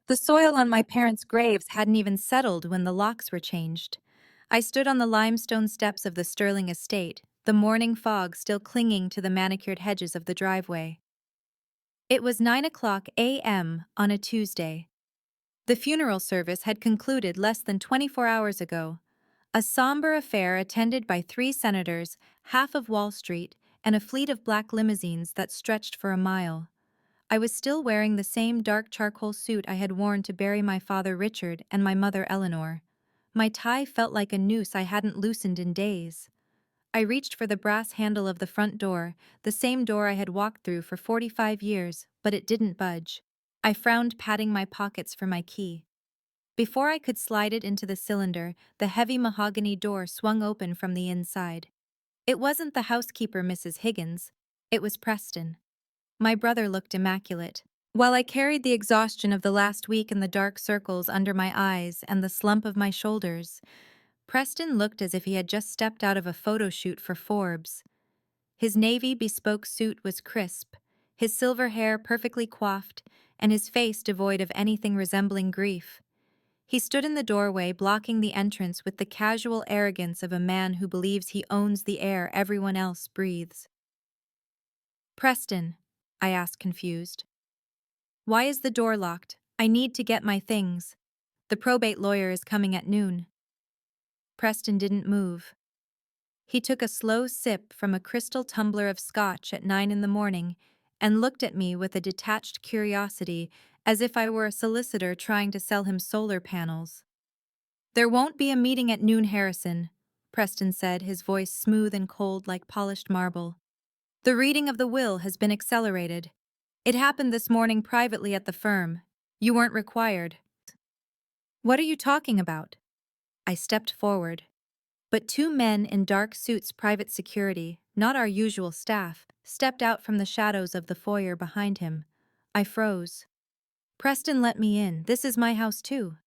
The soil on my parents' graves hadn't even settled when the locks were changed. I stood on the limestone steps of the Sterling estate, the morning fog still clinging to the manicured hedges of the driveway. It was 9 o'clock a.m. on a Tuesday. The funeral service had concluded less than 24 hours ago, a somber affair attended by 3 senators, half of Wall Street, and a fleet of black limousines that stretched for a mile. I was still wearing the same dark charcoal suit I had worn to bury my father Richard and my mother Eleanor. My tie felt like a noose I hadn't loosened in days. I reached for the brass handle of the front door, the same door I had walked through for 45 years, but it didn't budge. I frowned, patting my pockets for my key. Before I could slide it into the cylinder, the heavy mahogany door swung open from the inside. It wasn't the housekeeper, Mrs. Higgins. It was Preston. My brother looked immaculate. While I carried the exhaustion of the last week in the dark circles under my eyes and the slump of my shoulders, Preston looked as if he had just stepped out of a photo shoot for Forbes. His navy bespoke suit was crisp, his silver hair perfectly coiffed, and his face devoid of anything resembling grief. He stood in the doorway, blocking the entrance with the casual arrogance of a man who believes he owns the air everyone else breathes. "Preston," I asked, confused. "Why is the door locked? I need to get my things. The probate lawyer is coming at noon." Preston didn't move. He took a slow sip from a crystal tumbler of scotch at 9 in the morning and looked at me with a detached curiosity, as if I were a solicitor trying to sell him solar panels. "There won't be a meeting at noon, Harrison," Preston said, his voice smooth and cold like polished marble. "The reading of the will has been accelerated. It happened this morning privately at the firm. You weren't required." "What are you talking about?" I stepped forward. But 2 men in dark suits, private security, not our usual staff, stepped out from the shadows of the foyer behind him. I froze. "Preston let me in. This is my house too."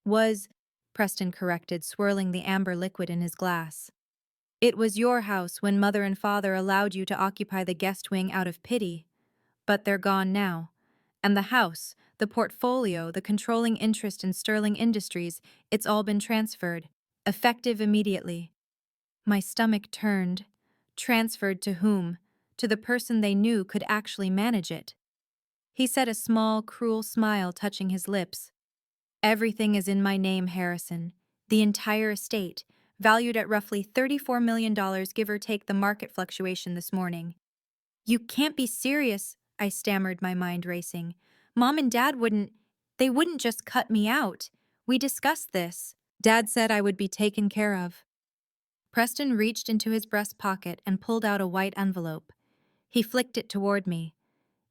"Was," Preston corrected, swirling the amber liquid in his glass. "It was your house when Mother and Father allowed you to occupy the guest wing out of pity. But they're gone now. And the house, the portfolio, the controlling interest in Sterling Industries, it's all been transferred. Effective immediately." My stomach turned. Transferred to whom? To the person they knew could actually manage it. He said, a small, cruel smile touching his lips. "Everything is in my name, Harrison. The entire estate, valued at roughly $34 million, give or take the market fluctuation this morning." "You can't be serious," I stammered, my mind racing. "Mom and Dad they wouldn't just cut me out. We discussed this. Dad said I would be taken care of." Preston reached into his breast pocket and pulled out a white envelope. He flicked it toward me.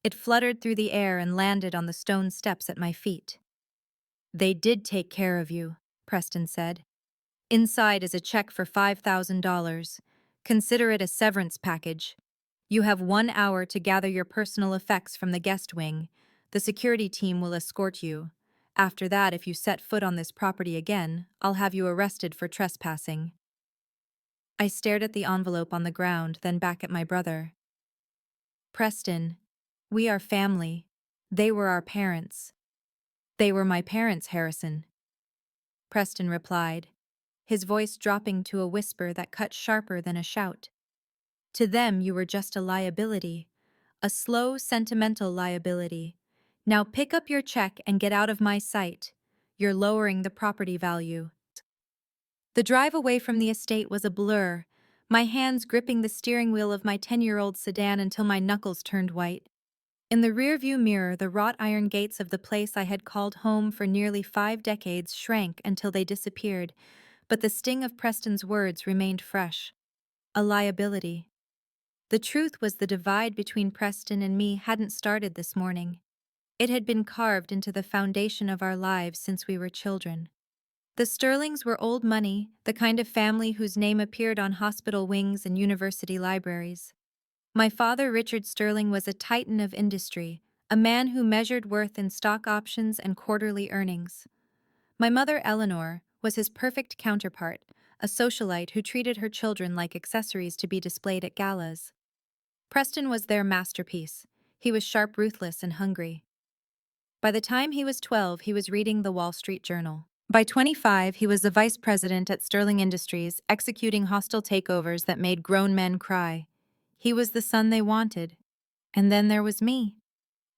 It fluttered through the air and landed on the stone steps at my feet. "They did take care of you," Preston said. "Inside is a check for $5,000. Consider it a severance package. You have 1 hour to gather your personal effects from the guest wing. The security team will escort you. After that, if you set foot on this property again, I'll have you arrested for trespassing." I stared at the envelope on the ground, then back at my brother. "Preston, we are family. They were our parents." "They were my parents, Harrison," Preston replied, his voice dropping to a whisper that cut sharper than a shout. "To them, you were just a liability. A slow, sentimental liability. Now pick up your check and get out of my sight. You're lowering the property value." The drive away from the estate was a blur, my hands gripping the steering wheel of my 10-year-old sedan until my knuckles turned white. In the rearview mirror, the wrought iron gates of the place I had called home for nearly 5 decades shrank until they disappeared, but the sting of Preston's words remained fresh. A liability. The truth was, the divide between Preston and me hadn't started this morning. It had been carved into the foundation of our lives since we were children. The Sterlings were old money, the kind of family whose name appeared on hospital wings and university libraries. My father, Richard Sterling, was a titan of industry, a man who measured worth in stock options and quarterly earnings. My mother, Eleanor, was his perfect counterpart, a socialite who treated her children like accessories to be displayed at galas. Preston was their masterpiece. He was sharp, ruthless, and hungry. By the time he was 12, he was reading the Wall Street Journal. By 25, he was the vice president at Sterling Industries, executing hostile takeovers that made grown men cry. He was the son they wanted. And then there was me.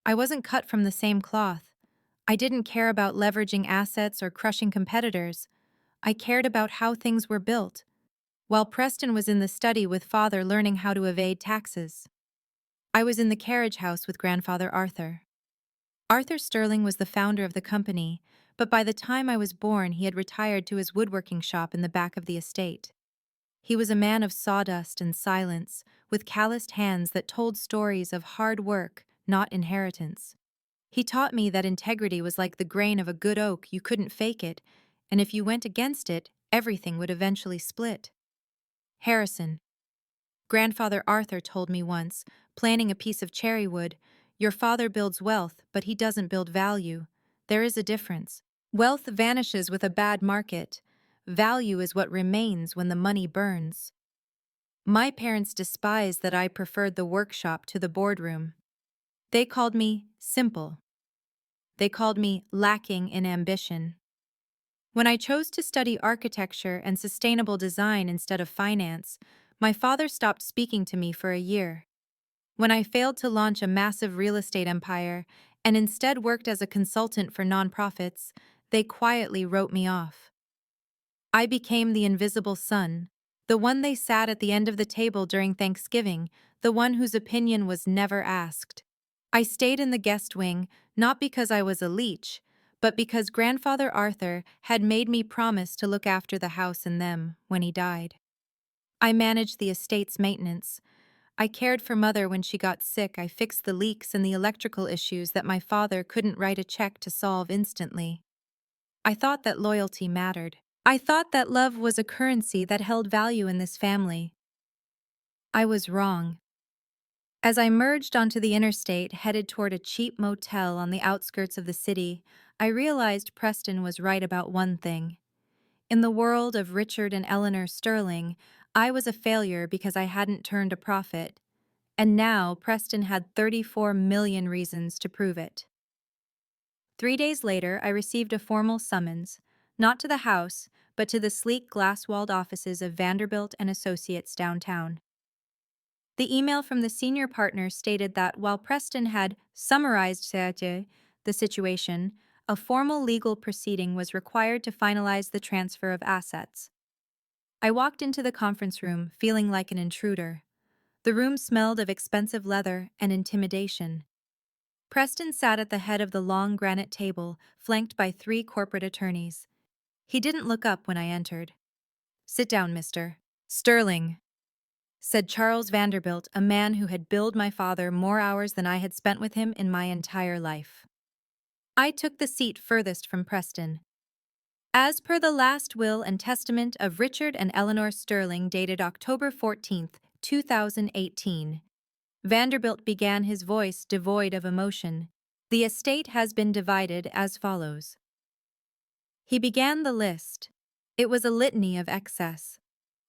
I wasn't cut from the same cloth. I didn't care about leveraging assets or crushing competitors. I cared about how things were built, while Preston was in the study with father learning how to evade taxes. I was in the carriage house with grandfather Arthur. Arthur Sterling was the founder of the company, but by the time I was born, he had retired to his woodworking shop in the back of the estate. He was a man of sawdust and silence, with calloused hands that told stories of hard work, not inheritance. He taught me that integrity was like the grain of a good oak, you couldn't fake it, and if you went against it, everything would eventually split. Harrison. Grandfather Arthur told me once, planting a piece of cherry wood, your father builds wealth, but he doesn't build value. There is a difference. Wealth vanishes with a bad market. Value is what remains when the money burns. My parents despised that I preferred the workshop to the boardroom. They called me simple. They called me lacking in ambition. When I chose to study architecture and sustainable design instead of finance, my father stopped speaking to me for a year. When I failed to launch a massive real estate empire and instead worked as a consultant for nonprofits, they quietly wrote me off. I became the invisible son, the one they sat at the end of the table during Thanksgiving, the one whose opinion was never asked. I stayed in the guest wing, not because I was a leech, but because grandfather Arthur had made me promise to look after the house and them when he died. I managed the estate's maintenance. I cared for Mother when she got sick. I fixed the leaks and the electrical issues that my father couldn't write a check to solve instantly. I thought that loyalty mattered. I thought that love was a currency that held value in this family. I was wrong. As I merged onto the interstate, headed toward a cheap motel on the outskirts of the city, I realized Preston was right about one thing. In the world of Richard and Eleanor Sterling, I was a failure because I hadn't turned a profit. And now Preston had 34 million reasons to prove it. 3 days later, I received a formal summons, not to the house, but to the sleek glass-walled offices of Vanderbilt and Associates downtown. The email from the senior partner stated that while Preston had summarized the situation, a formal legal proceeding was required to finalize the transfer of assets. I walked into the conference room, feeling like an intruder. The room smelled of expensive leather and intimidation. Preston sat at the head of the long granite table, flanked by 3 corporate attorneys. He didn't look up when I entered. "Sit down, Mr. Sterling," said Charles Vanderbilt, a man who had billed my father more hours than I had spent with him in my entire life. I took the seat furthest from Preston. As per the last will and testament of Richard and Eleanor Sterling dated October 14th, 2018, Vanderbilt began, his voice devoid of emotion. The estate has been divided as follows. He began the list. It was a litany of excess.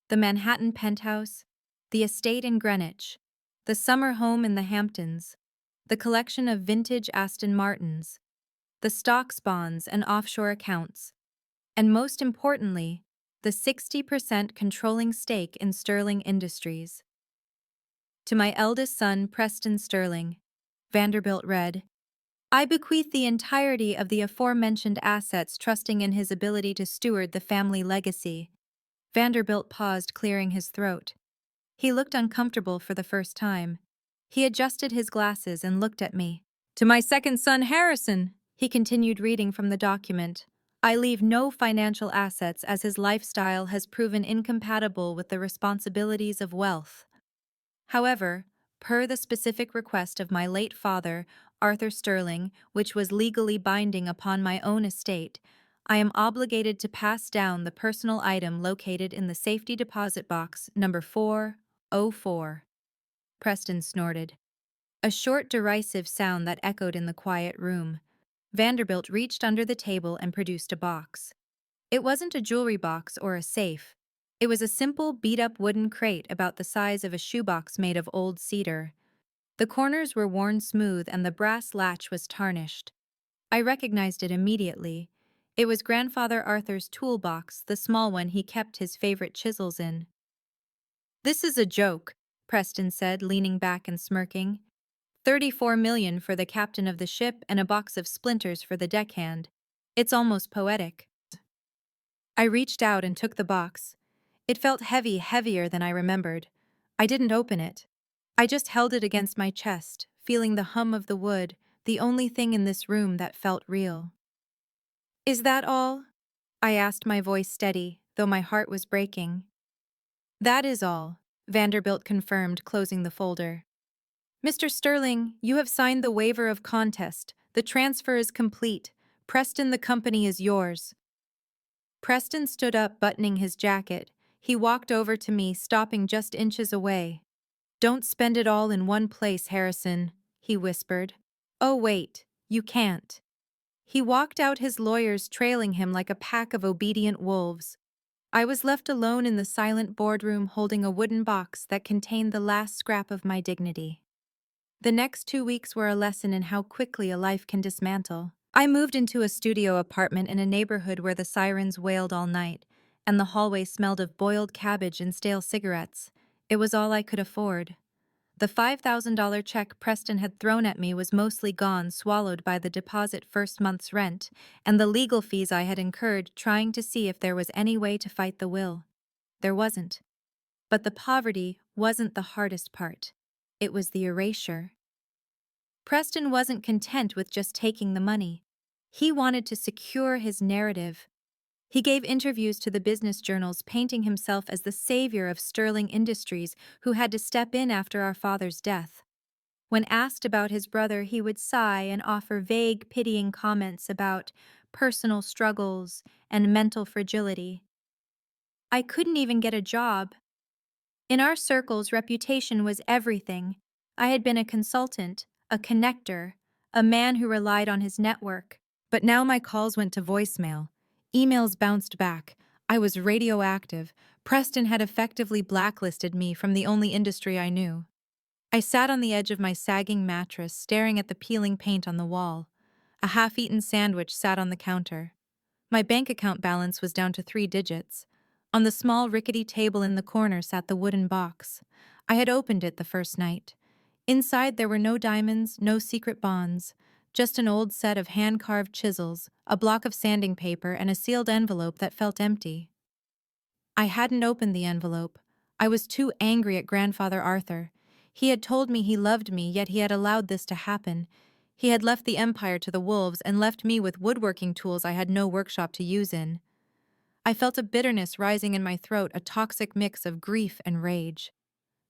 The Manhattan penthouse, the estate in Greenwich, the summer home in the Hamptons, the collection of vintage Aston Martins, the stocks, bonds, and offshore accounts, and most importantly, the 60% controlling stake in Sterling Industries. To my eldest son, Preston Sterling, Vanderbilt read, I bequeath the entirety of the aforementioned assets, trusting in his ability to steward the family legacy. Vanderbilt paused, clearing his throat. He looked uncomfortable for the first time. He adjusted his glasses and looked at me. To my second son, Harrison, he continued reading from the document. I leave no financial assets as his lifestyle has proven incompatible with the responsibilities of wealth. However, per the specific request of my late father, Arthur Sterling, which was legally binding upon my own estate, I am obligated to pass down the personal item located in the safety deposit box number 404. Preston snorted. A short derisive sound that echoed in the quiet room. Vanderbilt reached under the table and produced a box. It wasn't a jewelry box or a safe. It was a simple, beat-up wooden crate about the size of a shoebox made of old cedar. The corners were worn smooth and the brass latch was tarnished. I recognized it immediately. It was Grandfather Arthur's toolbox, the small one he kept his favorite chisels in. "This is a joke," Preston said, leaning back and smirking. 34 million for the captain of the ship and a box of splinters for the deckhand. It's almost poetic. I reached out and took the box. It felt heavy, heavier than I remembered. I didn't open it. I just held it against my chest, feeling the hum of the wood, the only thing in this room that felt real. "Is that all?" I asked, my voice steady, though my heart was breaking. "That is all," Vanderbilt confirmed, closing the folder. "Mr. Sterling, you have signed the waiver of contest. The transfer is complete. Preston, the company is yours." Preston stood up, buttoning his jacket. He walked over to me, stopping just inches away. "Don't spend it all in one place, Harrison," he whispered. "Oh, wait, you can't." He walked out, his lawyers trailing him like a pack of obedient wolves. I was left alone in the silent boardroom, holding a wooden box that contained the last scrap of my dignity. The next 2 weeks were a lesson in how quickly a life can dismantle. I moved into a studio apartment in a neighborhood where the sirens wailed all night, and the hallway smelled of boiled cabbage and stale cigarettes. It was all I could afford. The $5,000 check Preston had thrown at me was mostly gone, swallowed by the deposit, first month's rent, and the legal fees I had incurred trying to see if there was any way to fight the will. There wasn't. But the poverty wasn't the hardest part. It was the erasure. Preston wasn't content with just taking the money. He wanted to secure his narrative. He gave interviews to the business journals, painting himself as the savior of Sterling Industries who had to step in after our father's death. When asked about his brother, he would sigh and offer vague, pitying comments about personal struggles and mental fragility. I couldn't even get a job. In our circles, reputation was everything. I had been a consultant, a connector, a man who relied on his network. But now my calls went to voicemail. Emails bounced back. I was radioactive. Preston had effectively blacklisted me from the only industry I knew. I sat on the edge of my sagging mattress, staring at the peeling paint on the wall. A half-eaten sandwich sat on the counter. My bank account balance was down to 3 digits. On the small, rickety table in the corner sat the wooden box. I had opened it the first night. Inside there were no diamonds, no secret bonds, just an old set of hand-carved chisels, a block of sanding paper, and a sealed envelope that felt empty. I hadn't opened the envelope. I was too angry at Grandfather Arthur. He had told me he loved me, yet he had allowed this to happen. He had left the empire to the wolves and left me with woodworking tools I had no workshop to use in. I felt a bitterness rising in my throat, a toxic mix of grief and rage.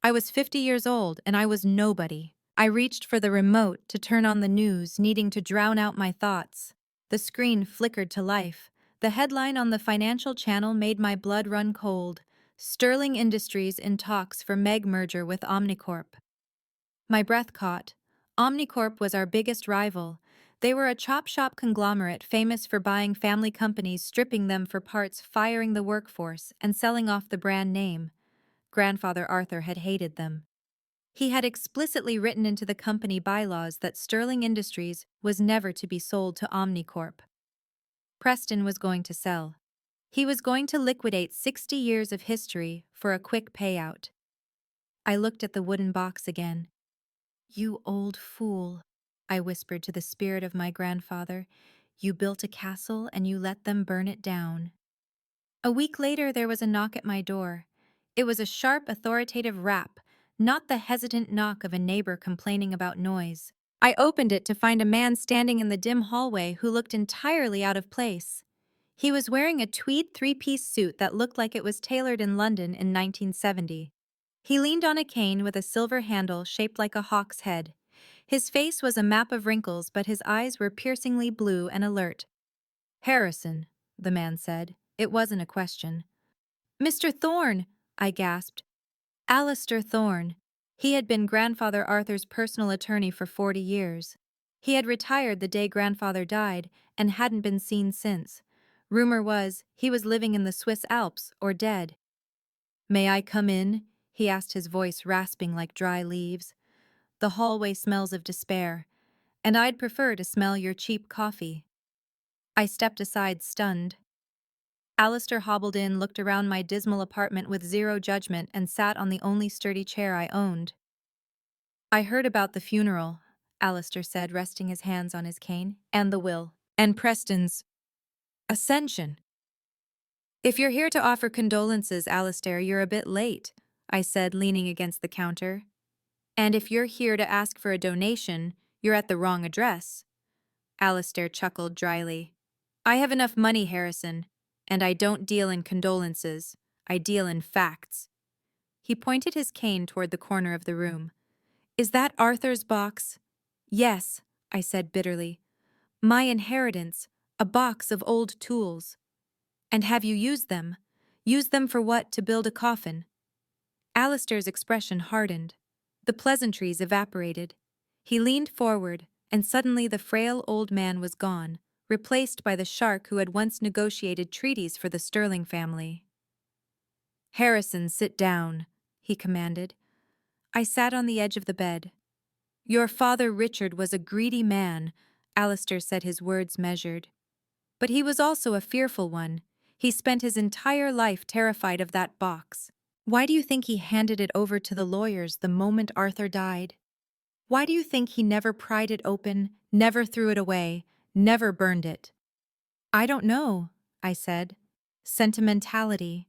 I was 50 years old, and I was nobody. I reached for the remote to turn on the news, needing to drown out my thoughts. The screen flickered to life. The headline on the financial channel made my blood run cold. "Sterling Industries in talks for Meg merger with Omnicorp." My breath caught. Omnicorp was our biggest rival. They were a chop shop conglomerate famous for buying family companies, stripping them for parts, firing the workforce, and selling off the brand name. Grandfather Arthur had hated them. He had explicitly written into the company bylaws that Sterling Industries was never to be sold to Omnicorp. Preston was going to sell. He was going to liquidate 60 years of history for a quick payout. I looked at the wooden box again. "You old fool," I whispered to the spirit of my grandfather. "You built a castle and you let them burn it down." A week later, there was a knock at my door. It was a sharp, authoritative rap, not the hesitant knock of a neighbor complaining about noise. I opened it to find a man standing in the dim hallway who looked entirely out of place. He was wearing a tweed 3-piece suit that looked like it was tailored in London in 1970. He leaned on a cane with a silver handle shaped like a hawk's head. His face was a map of wrinkles, but his eyes were piercingly blue and alert. "Harrison," the man said. It wasn't a question. "Mr. Thorne," I gasped. Alistair Thorne. He had been Grandfather Arthur's personal attorney for 40 years. He had retired the day Grandfather died and hadn't been seen since. Rumor was he was living in the Swiss Alps or dead. "May I come in?" he asked, his voice rasping like dry leaves. "The hallway smells of despair. And I'd prefer to smell your cheap coffee. I stepped aside, stunned. Alistair hobbled in, looked around my dismal apartment with zero judgment, and sat on the only sturdy chair I owned. I heard about the funeral, Alistair said, resting his hands on his cane, and the will, and Preston's ascension. If you're here to offer condolences, Alistair, you're a bit late, I said, leaning against the counter. And if you're here to ask for a donation, you're at the wrong address. Alistair chuckled dryly. I have enough money, Harrison, and I don't deal in condolences. I deal in facts. He pointed his cane toward the corner of the room. Is that Arthur's box? Yes, I said bitterly. My inheritance, a box of old tools. And have you used them? Used them for what? To build a coffin? Alistair's expression hardened. The pleasantries evaporated. He leaned forward, and suddenly the frail old man was gone, replaced by the shark who had once negotiated treaties for the Sterling family. Harrison, sit down, he commanded. I sat on the edge of the bed. Your father Richard was a greedy man, Alistair said, his words measured. But he was also a fearful one. He spent his entire life terrified of that box. Why do you think he handed it over to the lawyers the moment Arthur died? Why do you think he never pried it open, never threw it away, never burned it? I don't know, I said. Sentimentality.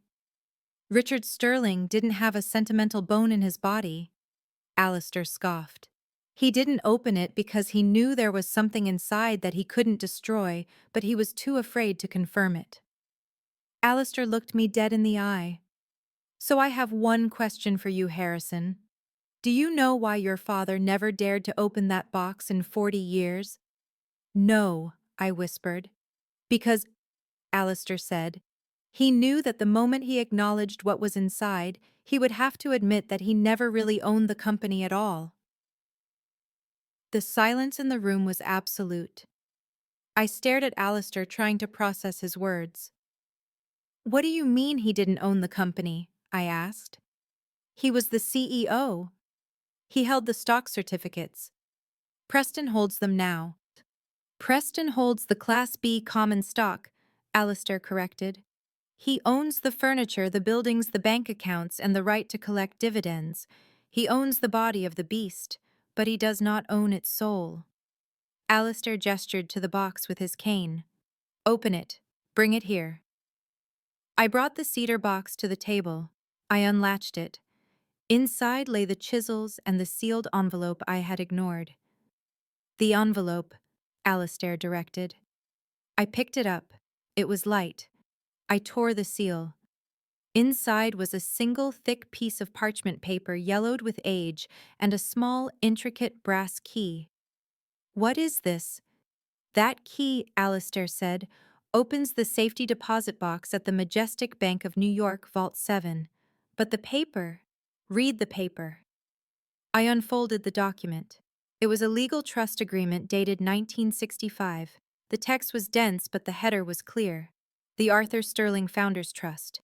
Richard Sterling didn't have a sentimental bone in his body. Alistair scoffed. He didn't open it because he knew there was something inside that he couldn't destroy, but he was too afraid to confirm it. Alistair looked me dead in the eye. So I have one question for you, Harrison. Do you know why your father never dared to open that box in 40 years? No, I whispered. Because, Alistair said, he knew that the moment he acknowledged what was inside, he would have to admit that he never really owned the company at all. The silence in the room was absolute. I stared at Alistair, trying to process his words. What do you mean he didn't own the company? I asked. He was the CEO. He held the stock certificates. Preston holds them now. Preston holds the Class B common stock, Alistair corrected. He owns the furniture, the buildings, the bank accounts, and the right to collect dividends. He owns the body of the beast, but he does not own its soul. Alistair gestured to the box with his cane. Open it. Bring it here. I brought the cedar box to the table. I unlatched it. Inside lay the chisels and the sealed envelope I had ignored. The envelope, Alistair directed. I picked it up. It was light. I tore the seal. Inside was a single thick piece of parchment paper yellowed with age and a small, intricate brass key. What is this? That key, Alistair said, opens the safety deposit box at the Majestic Bank of New York, Vault 7. But the paper. Read the paper. I unfolded the document. It was a legal trust agreement dated 1965. The text was dense, but the header was clear. The Arthur Sterling Founders Trust.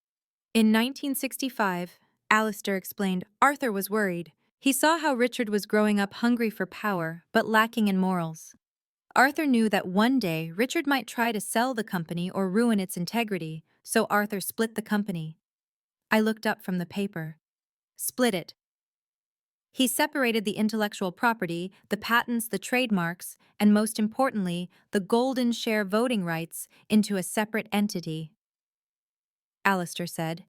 In 1965, Alistair explained, Arthur was worried. He saw how Richard was growing up hungry for power, but lacking in morals. Arthur knew that one day Richard might try to sell the company or ruin its integrity, so Arthur split the company. I looked up from the paper. Split it. He separated the intellectual property, the patents, the trademarks, and most importantly, the golden share voting rights into a separate entity. Alistair said.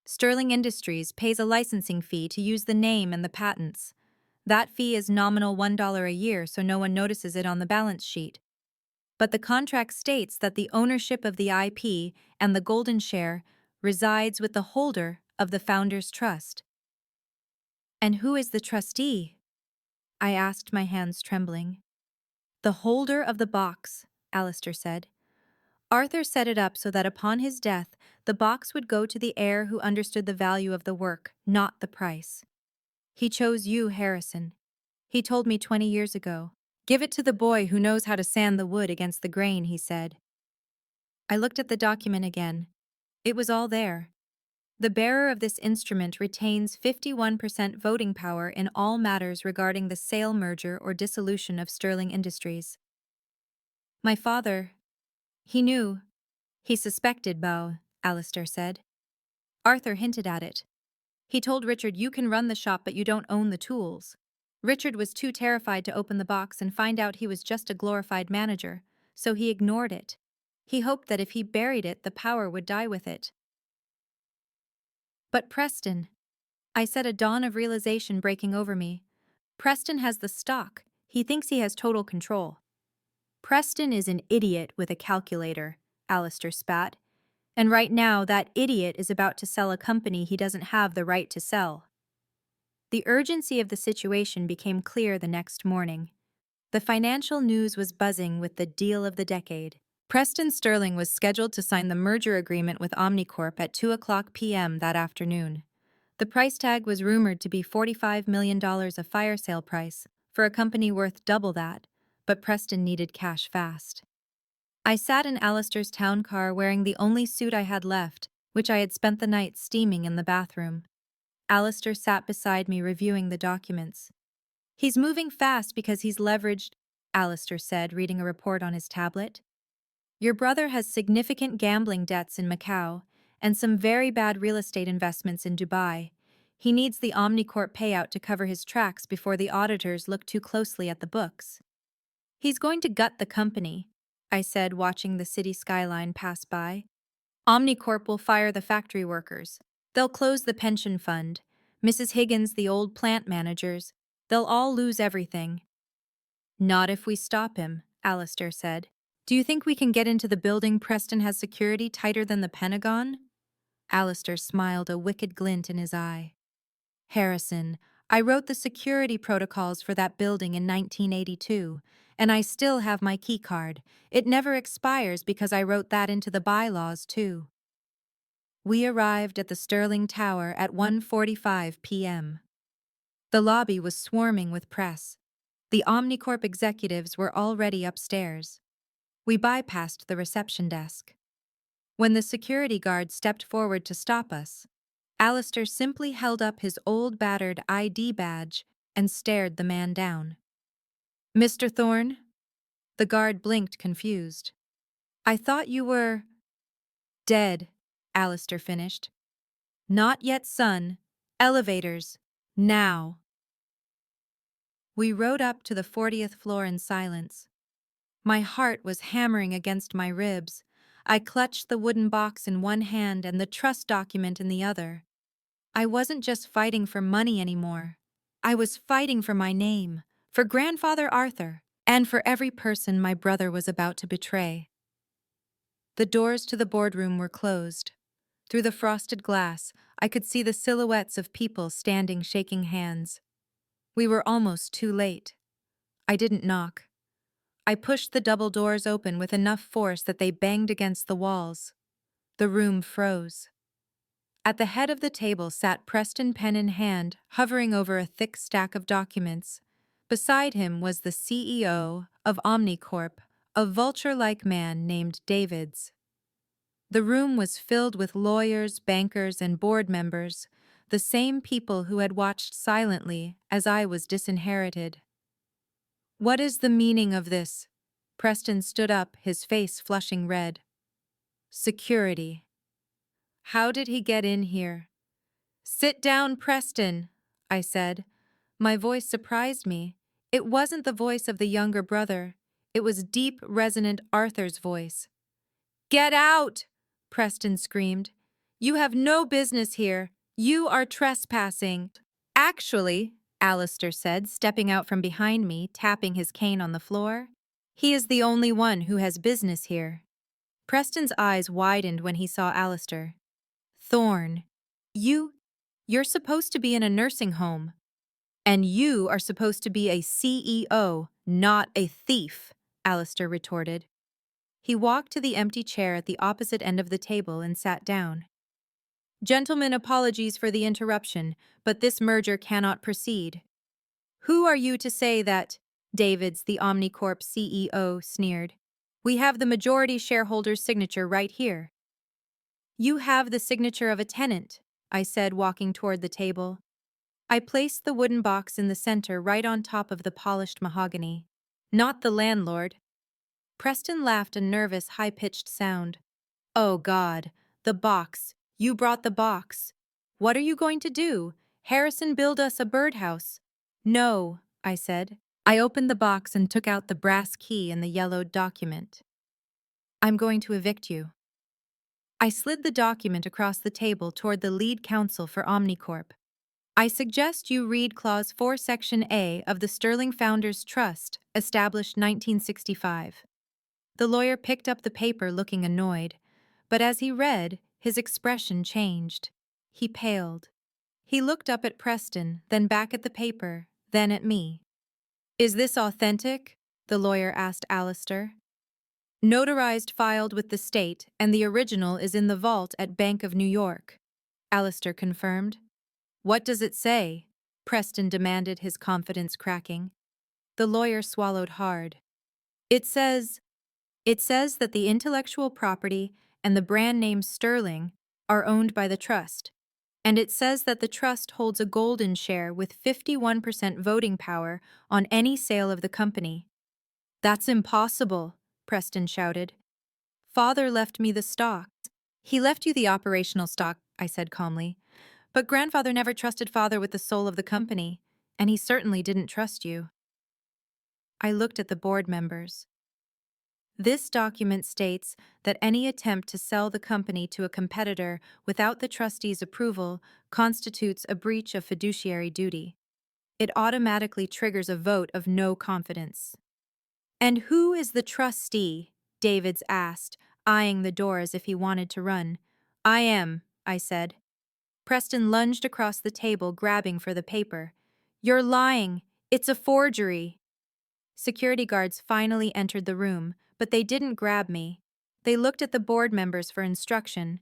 Sterling Industries pays a licensing fee to use the name and the patents. That fee is nominal $1 a year, so no one notices it on the balance sheet. But the contract states that the ownership of the IP and the golden share resides with the holder of the Founders Trust. And who is the trustee? I asked, my hands trembling. The holder of the box, Alistair said. Arthur set it up so that upon his death, the box would go to the heir who understood the value of the work, not the price. He chose you, Harrison. He told me 20 years ago. Give it to the boy who knows how to sand the wood against the grain, he said. I looked at the document again. It was all there. The bearer of this instrument retains 51% voting power in all matters regarding the sale, merger, or dissolution of Sterling Industries. My father, he knew. He suspected Beau, Alistair said. Arthur hinted at it. He told Richard, "You can run the shop, but you don't own the tools." Richard was too terrified to open the box and find out he was just a glorified manager, so he ignored it. He hoped that if he buried it, the power would die with it. But Preston, I said, a dawn of realization breaking over me. Preston has the stock. He thinks he has total control. Preston is an idiot with a calculator, Alistair spat. And right now, that idiot is about to sell a company he doesn't have the right to sell. The urgency of the situation became clear the next morning. The financial news was buzzing with the deal of the decade. Preston Sterling was scheduled to sign the merger agreement with Omnicorp at 2:00 p.m. that afternoon. The price tag was rumored to be $45 million, a fire sale price, for a company worth double that, but Preston needed cash fast. I sat in Alistair's town car wearing the only suit I had left, which I had spent the night steaming in the bathroom. Alistair sat beside me reviewing the documents. "He's moving fast because he's leveraged," Alistair said, reading a report on his tablet. "Your brother has significant gambling debts in Macau and some very bad real estate investments in Dubai. He needs the Omnicorp payout to cover his tracks before the auditors look too closely at the books. He's going to gut the company," I said, watching the city skyline pass by. "Omnicorp will fire the factory workers. They'll close the pension fund. Mrs. Higgins, the old plant managers. They'll all lose everything." "Not if we stop him," Alistair said. "Do you think we can get into the building Preston has security tighter than the Pentagon?" Alistair smiled, a wicked glint in his eye. "Harrison, I wrote the security protocols for that building in 1982, and I still have my key card. It never expires because I wrote that into the bylaws, too." We arrived at the Sterling Tower at 1:45 p.m. The lobby was swarming with press. The Omnicorp executives were already upstairs. We bypassed the reception desk. When the security guard stepped forward to stop us, Alistair simply held up his old battered ID badge and stared the man down. "Mr. Thorne?" The guard blinked, confused. "I thought you were..." "Dead," Alistair finished. "Not yet, son. Elevators. Now." We rode up to the 40th floor in silence. My heart was hammering against my ribs. I clutched the wooden box in one hand and the trust document in the other. I wasn't just fighting for money anymore. I was fighting for my name, for Grandfather Arthur, and for every person my brother was about to betray. The doors to the boardroom were closed. Through the frosted glass, I could see the silhouettes of people standing, shaking hands. We were almost too late. I didn't knock. I pushed the double doors open with enough force that they banged against the walls. The room froze. At the head of the table sat Preston, pen in hand, hovering over a thick stack of documents. Beside him was the CEO of Omnicorp, a vulture-like man named Davids. The room was filled with lawyers, bankers, and board members, the same people who had watched silently as I was disinherited. "What is the meaning of this?" Preston stood up, his face flushing red. "Security." "How did he get in here?" "Sit down, Preston," I said. My voice surprised me. It wasn't the voice of the younger brother. It was deep, resonant Arthur's voice. "Get out!" Preston screamed. "You have no business here. You are trespassing." "Actually," Alistair said, stepping out from behind me, tapping his cane on the floor, "he is the only one who has business here." Preston's eyes widened when he saw Alistair. "Thorne, you're supposed to be in a nursing home. And you are supposed to be a CEO, not a thief," Alistair retorted. He walked to the empty chair at the opposite end of the table and sat down. "Gentlemen, apologies for the interruption, but this merger cannot proceed." "Who are you to say that?" Davids, the Omnicorp CEO, sneered. "We have the majority shareholder's signature right here." "You have the signature of a tenant," I said, walking toward the table. I placed the wooden box in the center right on top of the polished mahogany. Not the landlord. Preston laughed a nervous, high-pitched sound. Oh God, the box. You brought the box. What are you going to do? Harrison build us a birdhouse. No, I said. I opened the box and took out the brass key and the yellowed document. I'm going to evict you. I slid the document across the table toward the lead counsel for Omnicorp. I suggest you read Clause 4, Section A of the Sterling Founders Trust, established 1965. The lawyer picked up the paper looking annoyed, but as he read, his expression changed. He paled. He looked up at Preston, then back at the paper, then at me. Is this authentic? The lawyer asked Alistair. Notarized, filed with the state, and the original is in the vault at Bank of New York, Alistair confirmed. What does it say? Preston demanded, his confidence cracking. The lawyer swallowed hard. It says that the intellectual property and the brand name Sterling are owned by the trust, and it says that the trust holds a golden share with 51% voting power on any sale of the company. That's impossible, Preston shouted. Father left me the stock. He left you the operational stock, I said calmly. But grandfather never trusted father with the soul of the company, and he certainly didn't trust you. I looked at the board members. This document states that any attempt to sell the company to a competitor without the trustees' approval constitutes a breach of fiduciary duty. It automatically triggers a vote of no confidence. And who is the trustee? Davids asked, eyeing the door as if he wanted to run. I am, I said. Preston lunged across the table, grabbing for the paper. You're lying. It's a forgery. Security guards finally entered the room, but they didn't grab me. They looked at the board members for instruction.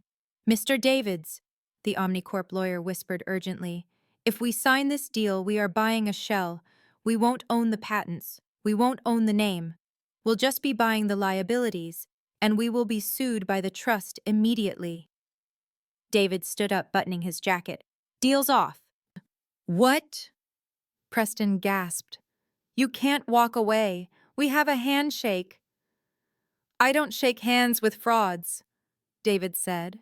Mr. Davids, the Omnicorp lawyer whispered urgently, if we sign this deal, we are buying a shell. We won't own the patents. We won't own the name. We'll just be buying the liabilities, and we will be sued by the trust immediately. David stood up, buttoning his jacket. Deal's off. What? Preston gasped. You can't walk away. We have a handshake. I don't shake hands with frauds, David said.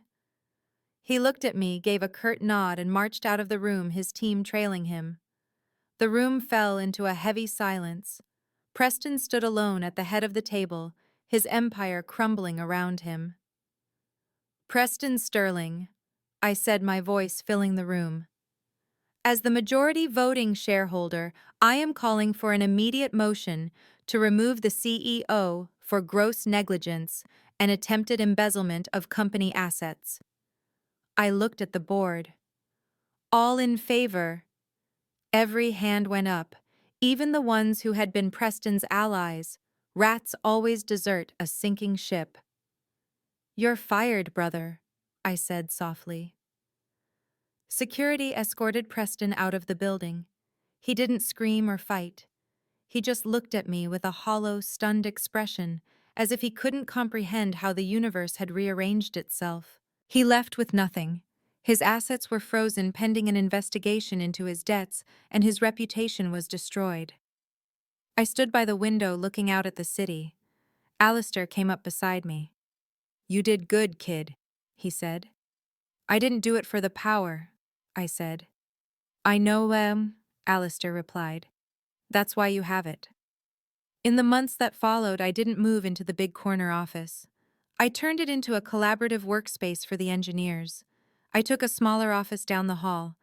He looked at me, gave a curt nod, and marched out of the room, his team trailing him. The room fell into a heavy silence. Preston stood alone at the head of the table, his empire crumbling around him. Preston Sterling, I said, my voice filling the room. As the majority voting shareholder, I am calling for an immediate motion to remove the CEO for gross negligence and attempted embezzlement of company assets. I looked at the board. All in favor. Every hand went up, even the ones who had been Preston's allies. Rats always desert a sinking ship. You're fired, brother, I said softly. Security escorted Preston out of the building. He didn't scream or fight. He just looked at me with a hollow, stunned expression, as if he couldn't comprehend how the universe had rearranged itself. He left with nothing. His assets were frozen pending an investigation into his debts, and his reputation was destroyed. I stood by the window looking out at the city. Alistair came up beside me. You did good, kid, he said. I didn't do it for the power, I said. I know, Alistair replied. That's why you have it. In the months that followed, I didn't move into the big corner office. I turned it into a collaborative workspace for the engineers. I took a smaller office down the hall.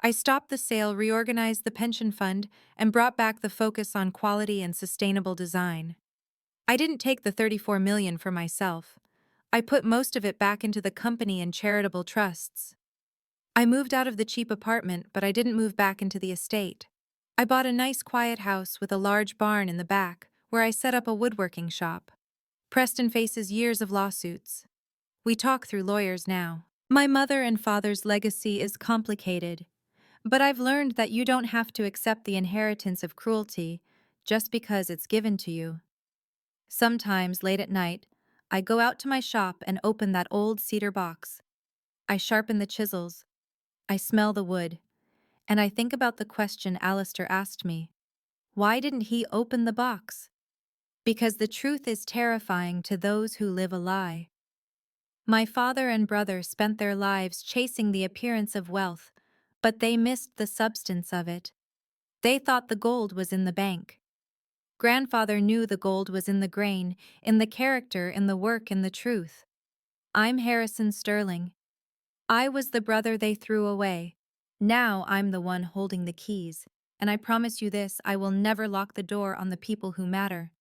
I stopped the sale, reorganized the pension fund, and brought back the focus on quality and sustainable design. I didn't take the $34 million for myself. I put most of it back into the company and charitable trusts. I moved out of the cheap apartment, but I didn't move back into the estate. I bought a nice quiet house with a large barn in the back, where I set up a woodworking shop. Preston faces years of lawsuits. We talk through lawyers now. My mother and father's legacy is complicated, but I've learned that you don't have to accept the inheritance of cruelty just because it's given to you. Sometimes, late at night, I go out to my shop and open that old cedar box. I sharpen the chisels. I smell the wood, and I think about the question Alistair asked me. Why didn't he open the box? Because the truth is terrifying to those who live a lie. My father and brother spent their lives chasing the appearance of wealth, but they missed the substance of it. They thought the gold was in the bank. Grandfather knew the gold was in the grain, in the character, in the work, in the truth. I'm Harrison Sterling. I was the brother they threw away. Now I'm the one holding the keys, and I promise you this, I will never lock the door on the people who matter.